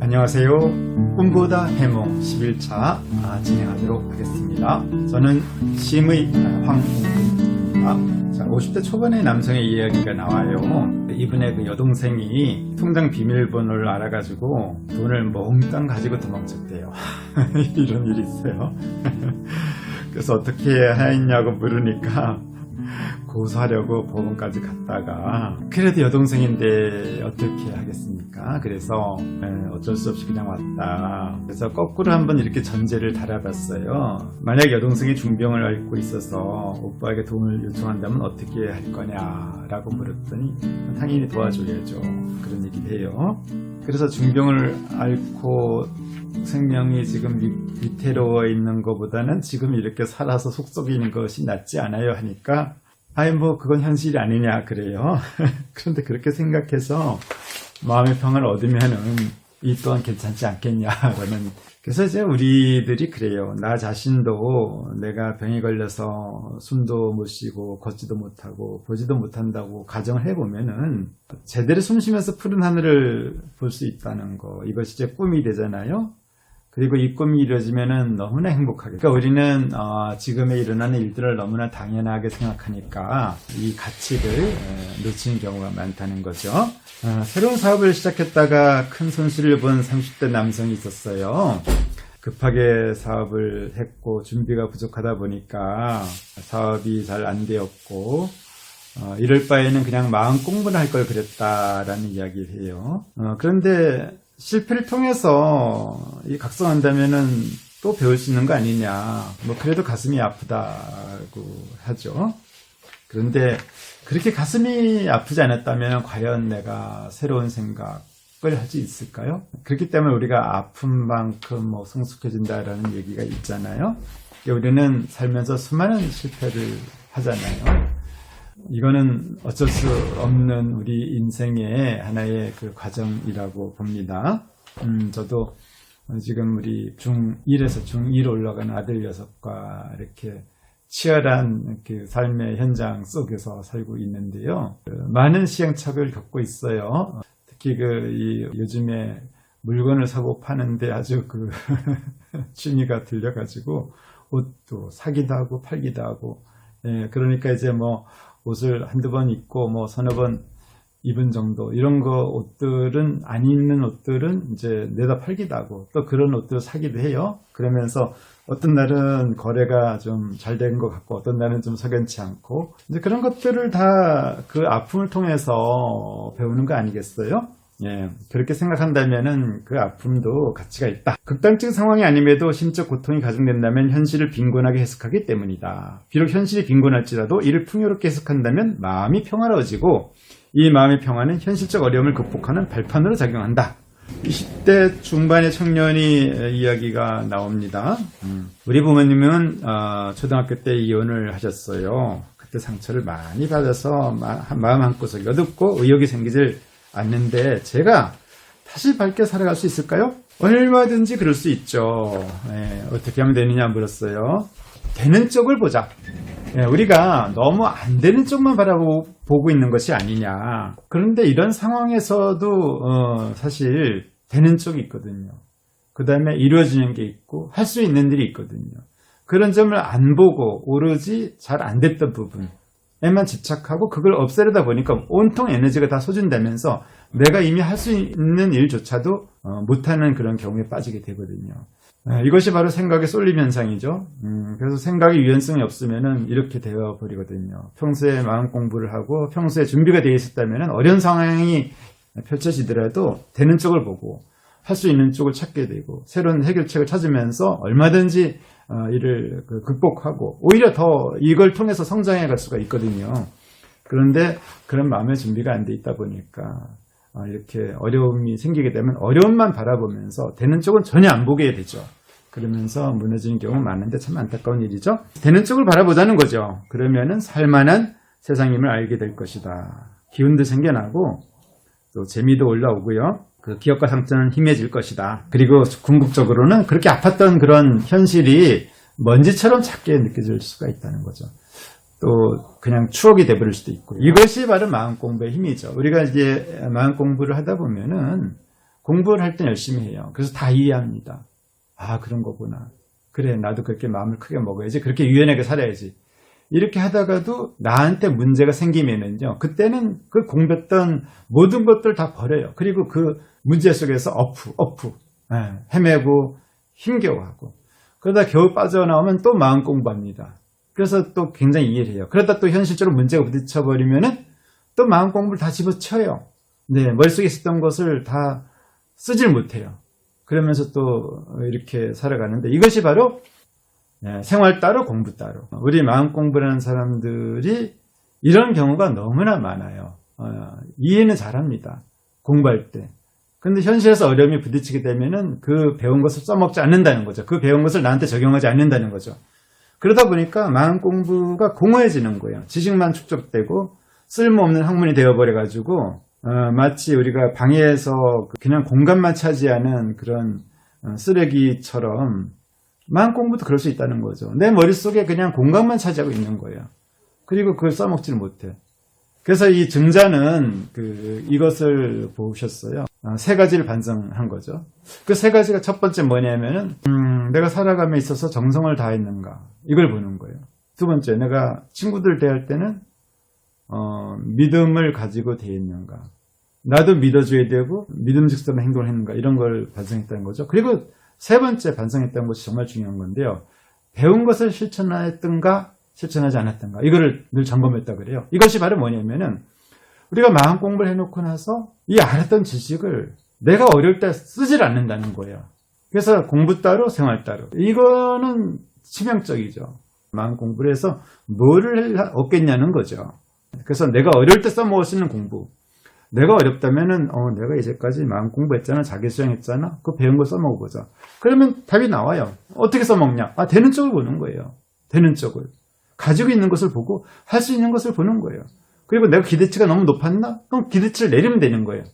안녕하세요. 꿈보다 해몽 11차 진행하도록 하겠습니다. 저는 심의 황홍근입니다. 자, 50대 초반의 남성의 이야기가 나와요. 이분의 그 여동생이 통장 비밀번호를 알아가지고 돈을 몽땅 가지고 도망쳤대요. 이런 일이 있어요. 그래서 어떻게 했냐고 물으니까 고소하려고 법원까지 갔다가 그래도 여동생인데 어떻게 하겠습니까? 그래서 어쩔 수 없이 그냥 왔다. 그래서 거꾸로 한번 이렇게 전제를 달아봤어요. 만약 여동생이 중병을 앓고 있어서 오빠에게 도움을 요청한다면 어떻게 할 거냐라고 물었더니 당연히 도와줘야죠. 그런 얘기를 해요. 그래서 중병을 앓고 생명이 지금 위태로워 있는 것보다는 지금 이렇게 살아서 속썩이는 것이 낫지 않아요 하니까 아니 뭐 그건 현실이 아니냐 그래요. 그런데 그렇게 생각해서 마음의 평안을 얻으면은 이 또한 괜찮지 않겠냐라는. 그래서 이제 우리들이 그래요. 나 자신도 내가 병에 걸려서 숨도 못 쉬고 걷지도 못하고 보지도 못한다고 가정을 해보면은 제대로 숨 쉬면서 푸른 하늘을 볼 수 있다는 거, 이것이 이제 꿈이 되잖아요. 그리고 이 꿈이 이루어지면은 너무나 행복하게. 그러니까 우리는 지금에 일어나는 일들을 너무나 당연하게 생각하니까 이 가치를 놓치는 경우가 많다는 거죠. 새로운 사업을 시작했다가 큰 손실을 본 30대 남성이 있었어요. 급하게 사업을 했고 준비가 부족하다 보니까 사업이 잘 안 되었고 이럴 바에는 그냥 마음 공부를 할 걸 그랬다라는 이야기를 해요. 그런데 실패를 통해서 각성한다면은 또 배울 수 있는 거 아니냐. 뭐 그래도 가슴이 아프다고 하죠. 그런데 그렇게 가슴이 아프지 않았다면 과연 내가 새로운 생각을 할 수 있을까요? 그렇기 때문에 우리가 아픈 만큼 뭐 성숙해진다라는 얘기가 있잖아요. 우리는 살면서 수많은 실패를 하잖아요. 이거는 어쩔 수 없는 우리 인생의 하나의 그 과정이라고 봅니다. 저도 지금 우리 중1에서 중2로 올라가는 아들 6과 이렇게 치열한 그 삶의 현장 속에서 살고 있는데요. 많은 시행착오를 겪고 있어요. 특히 요즘에 물건을 사고 파는데 아주 취미가 들려가지고 옷도 사기도 하고 팔기도 하고, 그러니까 이제 뭐 옷을 한두 번 입고 뭐 서너 번 입은 정도, 이런 옷들은, 안 입는 옷들은 이제 내다 팔기도 하고 또 그런 옷들 사기도 해요. 그러면서 어떤 날은 거래가 좀 잘 된 것 같고 어떤 날은 좀 석연치 않고, 이제 그런 것들을 다 그 아픔을 통해서 배우는 거 아니겠어요? 그렇게 생각한다면은 그 아픔도 가치가 있다. 극단적 상황이 아님에도 심적 고통이 가중된다면 현실을 빈곤하게 해석하기 때문이다. 비록 현실이 빈곤할지라도 이를 풍요롭게 해석한다면 마음이 평화로워지고 이 마음의 평화는 현실적 어려움을 극복하는 발판으로 작용한다. 20대 중반의 청년이 이야기가 나옵니다. 우리 부모님은 초등학교 때 이혼을 하셨어요. 그때 상처를 많이 받아서 마음 한구석이 어둡고 의욕이 생기질 않는데 제가 다시 밝게 살아갈 수 있을까요? 얼마든지 그럴 수 있죠. 어떻게 하면 되느냐 물었어요. 되는 쪽을 보자. 우리가 너무 안 되는 쪽만 바라보고 있는 것이 아니냐. 그런데 이런 상황에서도 사실 되는 쪽이 있거든요. 그 다음에 이루어지는 게 있고 할 수 있는 일이 있거든요. 그런 점을 안 보고 오로지 잘 안 됐던 부분에만 집착하고 그걸 없애려다 보니까 온통 에너지가 다 소진되면서 내가 이미 할 수 있는 일조차도 못하는 그런 경우에 빠지게 되거든요. 이것이 바로 생각의 쏠림 현상이죠. 그래서 생각의 유연성이 없으면은 이렇게 되어 버리거든요. 평소에 마음 공부를 하고 평소에 준비가 되어 있었다면은 어려운 상황이 펼쳐지더라도 되는 쪽을 보고 할 수 있는 쪽을 찾게 되고 새로운 해결책을 찾으면서 얼마든지 이를 극복하고 오히려 더 이걸 통해서 성장해 갈 수가 있거든요. 그런데 그런 마음의 준비가 안 돼 있다 보니까 이렇게 어려움이 생기게 되면 어려움만 바라보면서 되는 쪽은 전혀 안 보게 되죠. 그러면서 무너지는 경우가 많은데 참 안타까운 일이죠. 되는 쪽을 바라보자는 거죠. 그러면은 살만한 세상임을 알게 될 것이다. 기운도 생겨나고 또 재미도 올라오고요. 그 기억과 상처는 희미해질 것이다. 그리고 궁극적으로는 그렇게 아팠던 그런 현실이 먼지처럼 작게 느껴질 수가 있다는 거죠. 또 그냥 추억이 돼버릴 수도 있고, 이것이 바로 마음 공부의 힘이죠. 우리가 이제 마음 공부를 하다 보면은 공부를 할 땐 열심히 해요. 그래서 다 이해합니다. 아, 그런 거구나. 그래, 나도 그렇게 마음을 크게 먹어야지. 그렇게 유연하게 살아야지. 이렇게 하다가도 나한테 문제가 생기면은요, 그때는 그 공부했던 모든 것들 다 버려요. 그리고 그 문제 속에서 헤매고 힘겨워하고, 그러다 겨우 빠져나오면 또 마음 공부합니다. 그래서 또 굉장히 이해를 해요. 그러다 또 현실적으로 문제가 부딪혀버리면은 또 마음 공부를 다 집어쳐요. 네, 머릿속에 있었던 것을 다 쓰질 못해요. 그러면서 또 이렇게 살아가는데, 이것이 바로 생활 따로 공부 따로. 우리 마음 공부라는 사람들이 이런 경우가 너무나 많아요. 이해는 잘합니다. 공부할 때. 근데 현실에서 어려움이 부딪히게 되면은 그 배운 것을 써먹지 않는다는 거죠. 그 배운 것을 나한테 적용하지 않는다는 거죠. 그러다 보니까 마음 공부가 공허해지는 거예요. 지식만 축적되고 쓸모없는 학문이 되어버려가지고 마치 우리가 방에서 그냥 공간만 차지하는 그런 쓰레기처럼 마음 공부도 그럴 수 있다는 거죠. 내 머릿속에 그냥 공간만 차지하고 있는 거예요. 그리고 그걸 써먹지를 못해. 그래서 이 증자는 이것을 보셨어요. 세 가지를 반성한 거죠. 그 세 가지가 첫 번째 뭐냐면은 내가 살아감에 있어서 정성을 다했는가, 이걸 보는 거예요. 두 번째, 내가 친구들 대할 때는 믿음을 가지고 대했는가, 나도 믿어줘야 되고 믿음직스러운 행동을 했는가, 이런 걸 반성했다는 거죠. 그리고 세 번째 반성했다는 것이 정말 중요한 건데요. 배운 것을 실천했던가 실천하지 않았던가, 이거를 늘 점검했다 그래요. 이것이 바로 뭐냐면은 우리가 마음 공부를 해놓고 나서 이 알았던 지식을 내가 어려울 때 쓰질 않는다는 거예요. 그래서 공부 따로 생활 따로. 이거는 치명적이죠. 마음 공부를 해서 뭐를 얻겠냐는 거죠. 그래서 내가 어려울 때 써먹을 수 있는 공부. 내가 어렵다면은 내가 이제까지 마음 공부했잖아, 자기수양했잖아, 그 배운 거 써먹어보자. 그러면 답이 나와요. 어떻게 써먹냐? 되는 쪽을 보는 거예요. 되는 쪽을. 가지고 있는 것을 보고 할 수 있는 것을 보는 거예요. 그리고 내가 기대치가 너무 높았나? 그럼 기대치를 내리면 되는 거예요.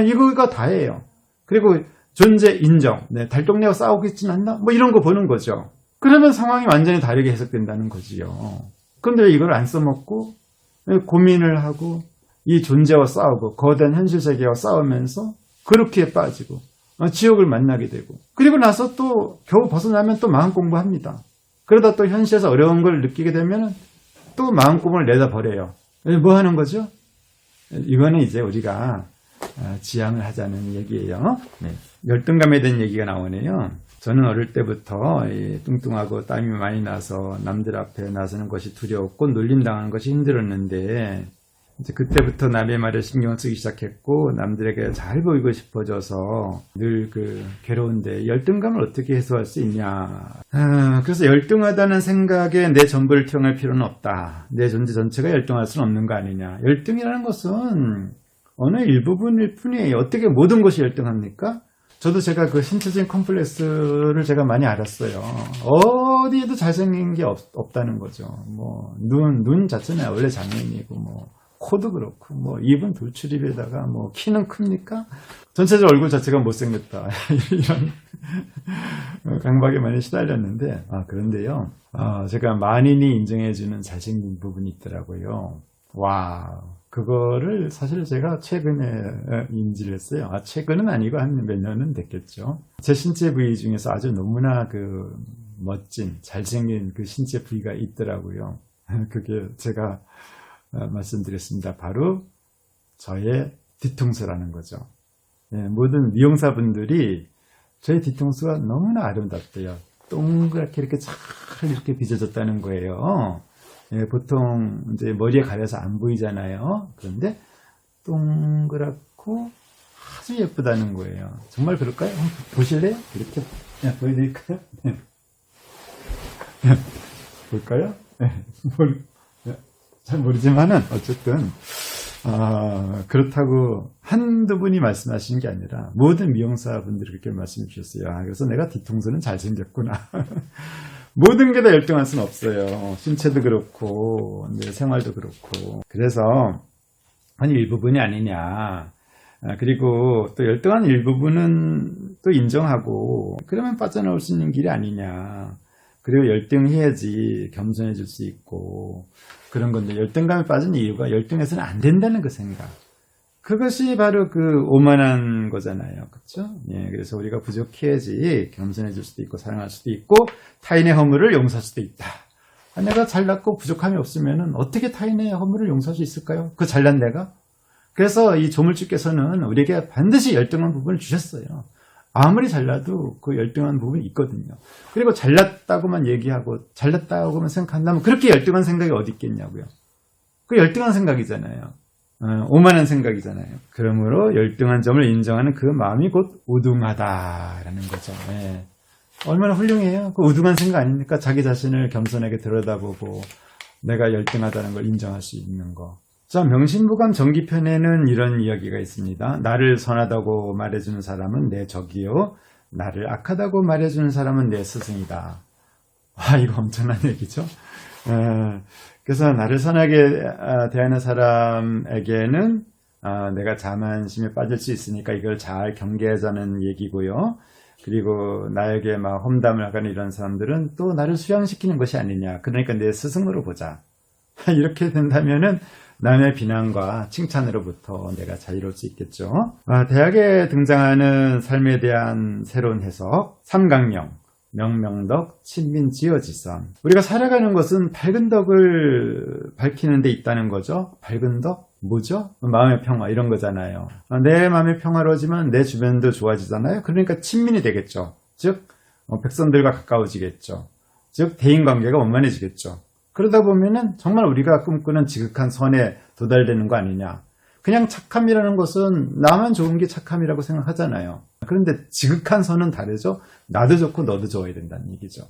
이거가 다예요. 그리고 존재 인정. 달동네와 싸우고 있지는 않나? 뭐 이런 거 보는 거죠. 그러면 상황이 완전히 다르게 해석된다는 거지요. 그런데 왜 이걸 안 써먹고 고민을 하고 이 존재와 싸우고 거대한 현실 세계와 싸우면서 그렇게 빠지고 지옥을 만나게 되고, 그리고 나서 또 겨우 벗어나면 또 마음 공부합니다. 그러다 또 현실에서 어려운 걸 느끼게 되면 또 마음 공부를 내다버려요. 뭐 하는 거죠? 이거는 이제 우리가 지향을 하자는 얘기예요. 열등감에 대한 얘기가 나오네요. 저는 어릴 때부터 뚱뚱하고 땀이 많이 나서 남들 앞에 나서는 것이 두려웠고 놀림당하는 것이 힘들었는데, 이제 그때부터 남의 말에 신경을 쓰기 시작했고 남들에게 잘 보이고 싶어져서 늘 괴로운데 열등감을 어떻게 해소할 수 있냐. 그래서 열등하다는 생각에 내 전부를 투영할 필요는 없다. 내 존재 전체가 열등할 수는 없는 거 아니냐. 열등이라는 것은 어느 일부분일 뿐이에요. 어떻게 모든 것이 열등합니까? 저도 제가 그 신체적인 컴플렉스를 제가 많이 알았어요. 어디에도 잘생긴 게 없다는 거죠. 뭐 눈 자체는 원래 장애인이고 코도 그렇고 입은 돌출입에다가 키는 큽니까? 전체적으로 얼굴 자체가 못생겼다. 이런 강박에 많이 시달렸는데, 그런데요. 제가 만인이 인정해주는 잘생긴 부분이 있더라고요. 와, 그거를 사실 제가 최근에 인지를 했어요. 최근은 아니고 한 몇 년은 됐겠죠. 제 신체 부위 중에서 아주 너무나 멋진 잘생긴 그 신체 부위가 있더라고요. 그게 제가 말씀드렸습니다. 바로 저의 뒤통수라는 거죠. 모든 미용사분들이 저의 뒤통수가 너무나 아름답대요. 동그랗게 이렇게 잘 이렇게 빚어졌다는 거예요. 보통 이제 머리에 가려서 안 보이잖아요. 그런데 동그랗고 아주 예쁘다는 거예요. 정말 그럴까요? 한번 보실래요? 이렇게 보여드릴까요? 볼까요? 잘 모르지만은 어쨌든 그렇다고 한두 분이 말씀하시는 게 아니라 모든 미용사분들이 그렇게 말씀해 주셨어요. 그래서 내가 뒤통수는 잘생겼구나. 모든 게 다 열등할 수는 없어요. 신체도 그렇고 생활도 그렇고. 그래서 한 일부분이 아니냐. 그리고 또 열등한 일부분은 또 인정하고 그러면 빠져나올 수 있는 길이 아니냐. 그리고 열등해야지 겸손해질 수 있고 그런 건데, 열등감에 빠진 이유가 열등해서는 안 된다는 그 생각. 그것이 바로 그 오만한 거잖아요. 그렇죠? 예, 그래서 우리가 부족해야지 겸손해질 수도 있고 사랑할 수도 있고 타인의 허물을 용서할 수도 있다. 내가 잘났고 부족함이 없으면 어떻게 타인의 허물을 용서할 수 있을까요? 그 잘난 내가? 그래서 이 조물주께서는 우리에게 반드시 열등한 부분을 주셨어요. 아무리 잘나도 그 열등한 부분이 있거든요. 그리고 잘났다고만 얘기하고 잘났다고만 생각한다면 그렇게 열등한 생각이 어디 있겠냐고요. 그 열등한 생각이잖아요. 오만한 생각이잖아요. 그러므로 열등한 점을 인정하는 그 마음이 곧 우등하다라는 거죠. 예. 얼마나 훌륭해요. 그 우등한 생각 아닙니까? 자기 자신을 겸손하게 들여다보고 내가 열등하다는 걸 인정할 수 있는 거. 자, 명심보감 전기편에는 이런 이야기가 있습니다. 나를 선하다고 말해주는 사람은 내 적이요, 나를 악하다고 말해주는 사람은 내 스승이다. 와, 이거 엄청난 얘기죠. 그래서 나를 선하게 대하는 사람에게는 내가 자만심에 빠질 수 있으니까 이걸 잘 경계하자는 얘기고요. 그리고 나에게 막 험담을 하거나 이런 사람들은 또 나를 수양시키는 것이 아니냐. 그러니까 내 스승으로 보자. 이렇게 된다면은 남의 비난과 칭찬으로부터 내가 자유로울 수 있겠죠. 대학에 등장하는 삶에 대한 새로운 해석, 삼강령, 명명덕, 친민지어지선. 우리가 살아가는 것은 밝은 덕을 밝히는 데 있다는 거죠. 밝은 덕? 뭐죠? 마음의 평화 이런 거잖아요. 내 마음이 평화로워지면 내 주변도 좋아지잖아요. 그러니까 친민이 되겠죠. 즉 백성들과 가까워지겠죠. 즉 대인관계가 원만해지겠죠. 그러다 보면은 정말 우리가 꿈꾸는 지극한 선에 도달되는 거 아니냐. 그냥 착함이라는 것은 나만 좋은 게 착함이라고 생각하잖아요. 그런데 지극한 선은 다르죠. 나도 좋고 너도 좋아야 된다는 얘기죠.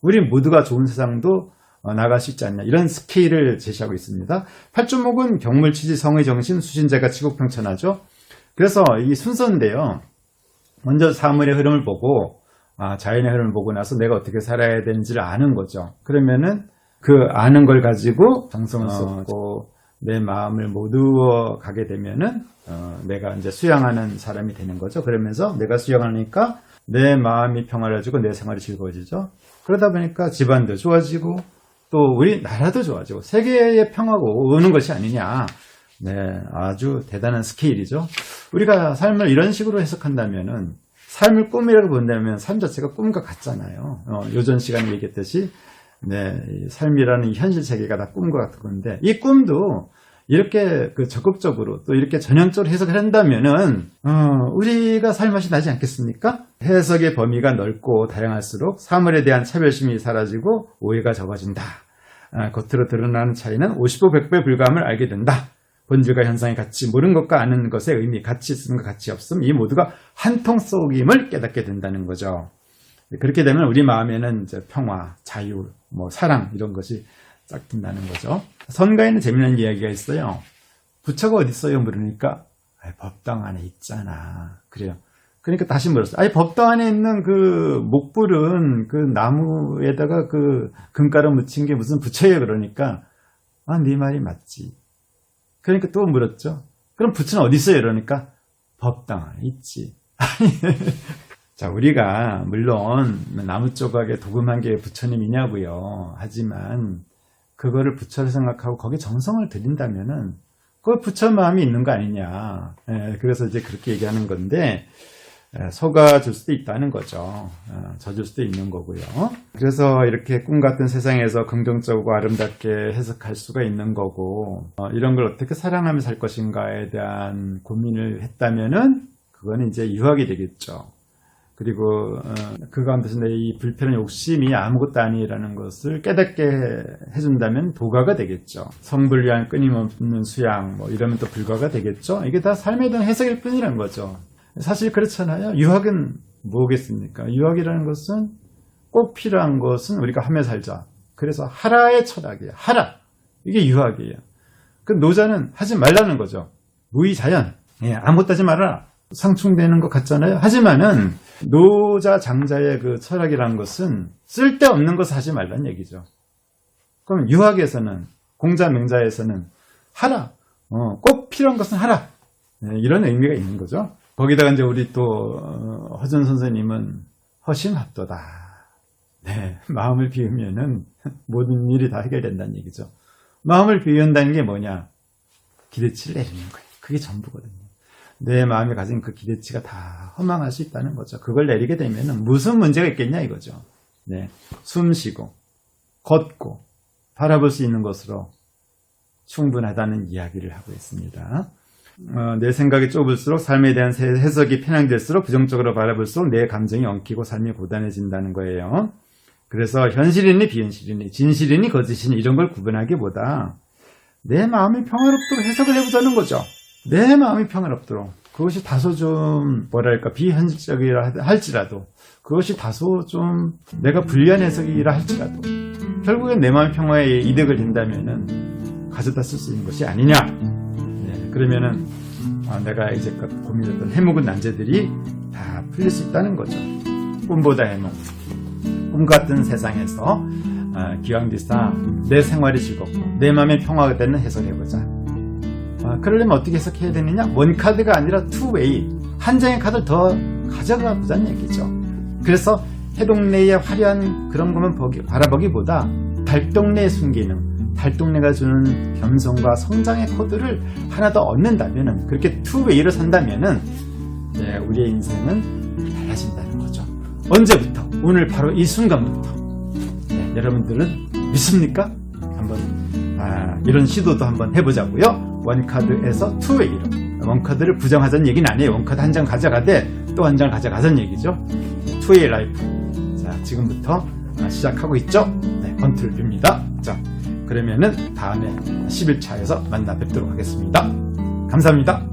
우리 모두가 좋은 세상도 나갈 수 있지 않냐. 이런 스케일을 제시하고 있습니다. 팔조목은 경물치지 성의 정신 수신제가 치국평천하죠. 그래서 이 순서인데요. 먼저 사물의 흐름을 보고 자연의 흐름을 보고 나서 내가 어떻게 살아야 되는지를 아는 거죠. 그러면은 그 아는 걸 가지고 정성을 쏟고 내 마음을 모두어 가게 되면은 내가 이제 수양하는 사람이 되는 거죠. 그러면서 내가 수양하니까 내 마음이 평화로워지고 내 생활이 즐거워지죠. 그러다 보니까 집안도 좋아지고 또 우리 나라도 좋아지고 세계의 평화가 오는 것이 아니냐. 네, 아주 대단한 스케일이죠. 우리가 삶을 이런 식으로 해석한다면은 삶을 꿈이라고 본다면 삶 자체가 꿈과 같잖아요. 요전 시간에 얘기했듯이 네, 삶이라는 현실 세계가 다 꿈과 같은 건데 이 꿈도 이렇게 적극적으로 또 이렇게 전형적으로 해석을 한다면은 우리가 살맛이 나지 않겠습니까? 해석의 범위가 넓고 다양할수록 사물에 대한 차별심이 사라지고 오해가 적어진다. 겉으로 드러나는 차이는 50보 100배 불감을 알게 된다. 본질과 현상의 가치, 모르는 것과 아는 것의 의미, 가치 있음과 가치 없음, 이 모두가 한통 썩임을 깨닫게 된다는 거죠. 그렇게 되면 우리 마음에는 이제 평화, 자유, 사랑 이런 것이 싹 든다는 거죠. 선가에는 재미난 이야기가 있어요. 부처가 어디 있어요? 물으니까 법당 안에 있잖아. 그래요. 그러니까 다시 물었어요. 법당 안에 있는 그 목불은 그 나무에다가 그 금가루 묻힌 게 무슨 부처예요? 그러니까 네 말이 맞지. 그러니까 또 물었죠. 그럼 부처는 어디 있어요? 이러니까 법당 안에 있지. 자, 우리가 물론 나무 조각에 도금한 게 부처님이냐고요. 하지만 그거를 부처를 생각하고 거기에 정성을 들인다면은 그 부처 마음이 있는 거 아니냐. 그래서 이제 그렇게 얘기하는 건데 속아줄 수도 있다는 거죠. 져줄 수도 있는 거고요. 그래서 이렇게 꿈 같은 세상에서 긍정적이고 아름답게 해석할 수가 있는 거고 이런 걸 어떻게 사랑하며 살 것인가에 대한 고민을 했다면은 그거는 이제 유학이 되겠죠. 그리고 그 가운데서 내 이 불편한 욕심이 아무것도 아니라는 것을 깨닫게 해준다면 도가가 되겠죠. 성불 위한 끊임없는 수양 이러면 또 불가가 되겠죠. 이게 다 삶에 대한 해석일 뿐이라는 거죠. 사실 그렇잖아요. 유학은 뭐겠습니까? 유학이라는 것은 꼭 필요한 것은 우리가 하며 살자. 그래서 하라의 철학이에요. 하라. 이게 유학이에요. 그 노자는 하지 말라는 거죠. 무의자연. 아무것도 하지 말아라. 상충되는 것 같잖아요. 하지만은 노자 장자의 그 철학이라는 것은 쓸데없는 것을 하지 말라는 얘기죠. 그럼 유학에서는 공자 명자에서는 하라. 꼭 필요한 것은 하라. 이런 의미가 있는 거죠. 거기다가 이제 우리 또 허준 선생님은 허심합도다. 네, 마음을 비우면은 모든 일이 다 해결된다는 얘기죠. 마음을 비운다는 게 뭐냐? 기대치를 내리는 거예요. 그게 전부거든요. 내 마음이 가진 그 기대치가 다 허망할 수 있다는 거죠. 그걸 내리게 되면 무슨 문제가 있겠냐 이거죠. 네. 숨 쉬고 걷고 바라볼 수 있는 것으로 충분하다는 이야기를 하고 있습니다. 내 생각이 좁을수록 삶에 대한 해석이 편향될수록 부정적으로 바라볼수록 내 감정이 엉키고 삶이 고단해진다는 거예요. 그래서 현실이니 비현실이니 진실이니 거짓이니 이런 걸 구분하기보다 내 마음이 평화롭도록 해석을 해보자는 거죠. 내 마음이 평화롭도록. 그것이 다소 좀 뭐랄까 비현실적이라 할지라도 그것이 다소 좀 내가 불리한 해석이라 할지라도 결국엔 내 마음의 평화에 이득을 준다면은 가져다 쓸 수 있는 것이 아니냐. 네, 그러면은 내가 이제껏 고민했던 해묵은 난제들이 다 풀릴 수 있다는 거죠. 꿈보다 해묵. 꿈 같은 세상에서 기왕비사 내 생활이 즐겁고 내 마음의 평화가 되는 해석해보자. 그러려면 어떻게 해석해야 되느냐? 원카드가 아니라 투웨이. 한 장의 카드를 더 가져가 보자는 얘기죠. 그래서 해동내의 화려한 그런 것만 바라보기보다 달동네의 순기능, 달동네가 주는 겸손과 성장의 코드를 하나 더 얻는다면은, 그렇게 투웨이로 산다면은 우리의 인생은 달라진다는 거죠. 언제부터? 오늘 바로 이 순간부터. 여러분들은 믿습니까? 한번 이런 시도도 한번 해보자고요. 원카드에서 투웨이로. 원카드를 부정하자는 얘기는 아니에요. 원카드 한 장 가져가되 또 한 장을 가져가자는 얘기죠. 투웨이 라이프. 자, 지금부터 시작하고 있죠. 네, 건투를 빕니다. 자, 그러면은 다음에 11차에서 만나 뵙도록 하겠습니다. 감사합니다.